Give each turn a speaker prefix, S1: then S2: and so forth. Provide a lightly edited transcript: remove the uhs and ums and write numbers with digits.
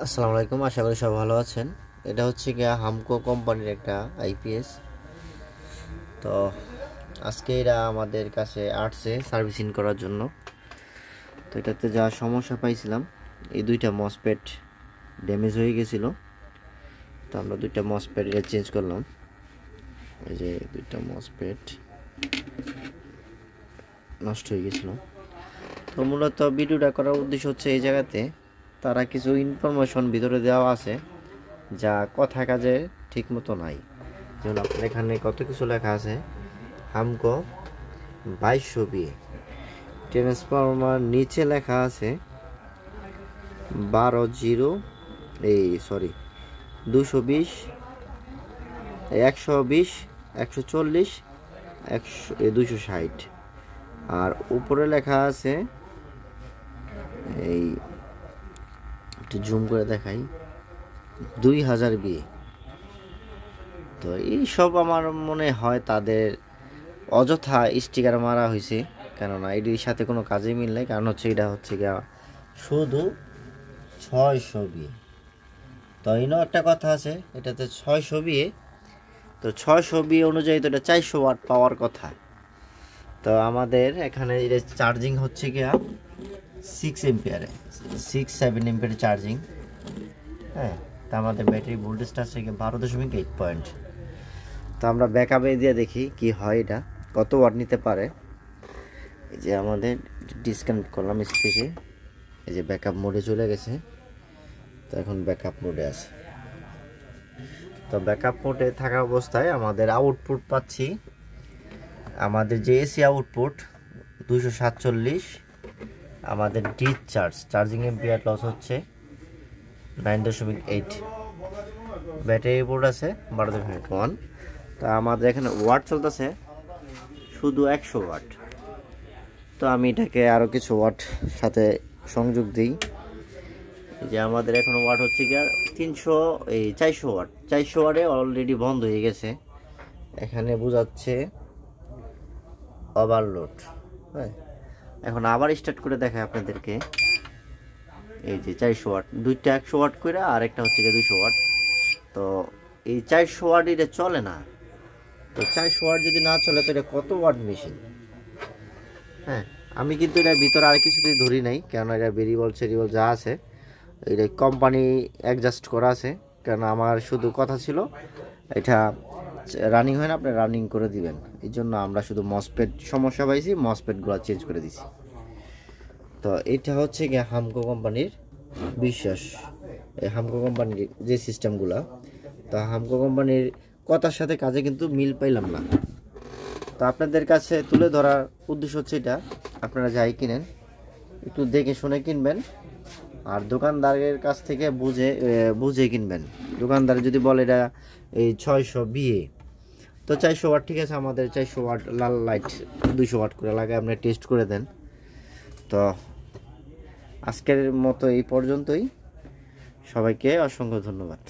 S1: আসসালামু আলাইকুম, আশা করি সব ভালো আছেন। এটা হচ্ছে গিয়া হামকো কোম্পানির একটা আইপিএস। তো আজকে এরা আমাদের কাছে আসছে সার্ভিসিং করার জন্য। তো এটাতে যা সমস্যা পাইছিলাম, এই দুইটা মসপেট ড্যামেজ হয়ে গেছিল। তো আমরা দুইটা মসপেট এটা চেঞ্জ করলাম। এই যে দুইটা মসপেট নষ্ট হয়ে গেছিল। তো মূলত ভিডিওটা করার উদ্দেশ্য হচ্ছে এই জায়গাতে তারা কিছু ইনফরমেশন ভিতরে দেওয়া আছে যা কথা কাজে ঠিক মতো নাই। যেমন আপনার এখানে কত কিছু লেখা আছে, হামকো 2200 বিয়ে ট্রান্সফরমার, নিচে লেখা আছে 220 120 140 260, আর উপরে লেখা আছে, এই একটু জুম করে দেখাই, 2000 বিয়ে। তো এইসব আমার মনে হয় তাদের অযথা স্টিকার মারা হয়েছে, কেননা এটির সাথে কোনো কাজে মিল নেই। কারণ হচ্ছে এটা হচ্ছে গিয়া শুধু 600 বিয়ে। তো এনও একটা কথা আছে, এটাতে 600 বিয়ে। তো 600 বিয়ে অনুযায়ী তো এটা 400 ওয়াট পাওয়ার কথা। তো আমাদের এখানে এটা চার্জিং হচ্ছে গিয়া 6 এম্পিয়ারে, 6-7 এম্পিয়ার চার্জিং। হ্যাঁ, তা আমাদের ব্যাটারি ভোল্টেজটা আছে গিয়ে 12.8 পয়েন্ট। তো আমরা ব্যাকআপে দিয়ে দেখি কি হয়, এটা কত ওয়াট নিতে পারে। এই যে আমাদের ডিসকানেক্ট করলাম স্পিকে, এই যে ব্যাকআপ মোডে চলে গেছে। তো এখন ব্যাকআপ মোডে আছে। তো ব্যাকআপ মোডে থাকা অবস্থায় আমাদের আউটপুট পাচ্ছি, আমাদের যে এসি আউটপুট 247, আমাদের ডিসচার্জ চার্জিং এম্পিয়ার লস হচ্ছে 9.8, ব্যাটারি বোর্ড আছে 12.1। তা আমাদের এখানে ওয়াট চলতেছে শুধু 100 ওয়াট। তো আমি এটাকে আরও কিছু ওয়াট সাথে সংযোগ দিই। যে আমাদের এখন ওয়াট হচ্ছে গিয়া 400 ওয়াট। 400 ওয়াটে অলরেডি বন্ধ হয়ে গেছে, এখানে বোঝাচ্ছে ওভারলোড। হ্যাঁ, এখন আবার স্টার্ট করে দেখায় আপনাদেরকে। এই যে 400 ওয়াট, দুইটা 100 ওয়াট করে, আর একটা হচ্ছে গিয়ে 200 ওয়াট। তো এই 400 ওয়াট এটা চলে না। তো 400 ওয়াট যদি না চলে তো এটা কত ওয়াট মেশিন? হ্যাঁ, আমি কিন্তু এটার ভিতরে আর কিছুতেই ধরি নাই, কেন এটা ভেরিয়েবল সেরিয়েবল যা আছে এটা কোম্পানি অ্যাডজাস্ট করা আছে। কারণ আমার শুধু কথা ছিল এটা রানিং হয় না, আপনি রানিং করে দিবেন। এই জন্য আমরা শুধু মসপেট সমস্যা পাইছি, মসপেটগুলো চেঞ্জ করে দিছি। তো এটা হচ্ছে গিয়ে হামকো কোম্পানির বিশ্বাস, এই হামকো কোম্পানির যে সিস্টেমগুলো। তো হামকো কোম্পানির কথার সাথে কাজে কিন্তু মিল পাইলাম না। তো আপনাদের কাছে তুলে ধরার উদ্দেশ্য হচ্ছে এটা, আপনারা যাই কিনেন একটু দেখে শুনে কিনবেন, আর দোকানদারের কাছ থেকে বুঝে কিনবেন। দোকানদার যদি বলে এটা এই 600 বিয়ে, তো 400 ওয়াট ঠিক আছে, আমাদের 400 ওয়াট লাল লাইট 200 ওয়াট করে লাগে, আপনি টেস্ট করে দেন। তো আজকের মতো এই পর্যন্তই, সবাইকে অসংখ্য ধন্যবাদ।